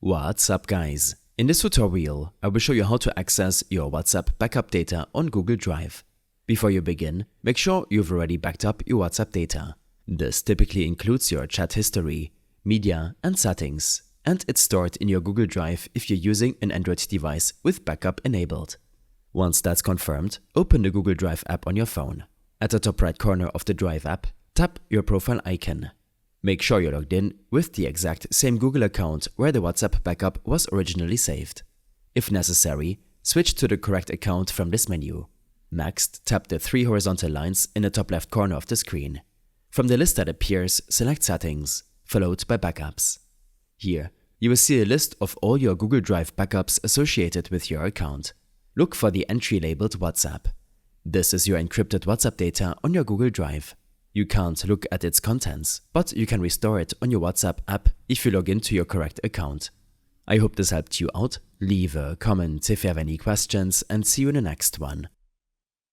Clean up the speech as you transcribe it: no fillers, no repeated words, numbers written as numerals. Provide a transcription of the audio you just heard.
What's up guys? In this tutorial, I will show you how to access your WhatsApp backup data on Google Drive. Before you begin, make sure you've already backed up your WhatsApp data. This typically includes your chat history, media and settings, and it's stored in your Google Drive if you're using an Android device with backup enabled. Once that's confirmed, open the Google Drive app on your phone. At the top right corner of the Drive app, tap your profile icon. Make sure you're logged in with the exact same Google account where the WhatsApp backup was originally saved. If necessary, switch to the correct account from this menu. Next, tap the three horizontal lines in the top left corner of the screen. From the list that appears, select Settings, followed by Backups. Here, you will see a list of all your Google Drive backups associated with your account. Look for the entry labeled WhatsApp. This is your encrypted WhatsApp data on your Google Drive. You can't look at its contents, but you can restore it on your WhatsApp app if you log into your correct account. I hope this helped you out. Leave a comment if you have any questions and see you in the next one.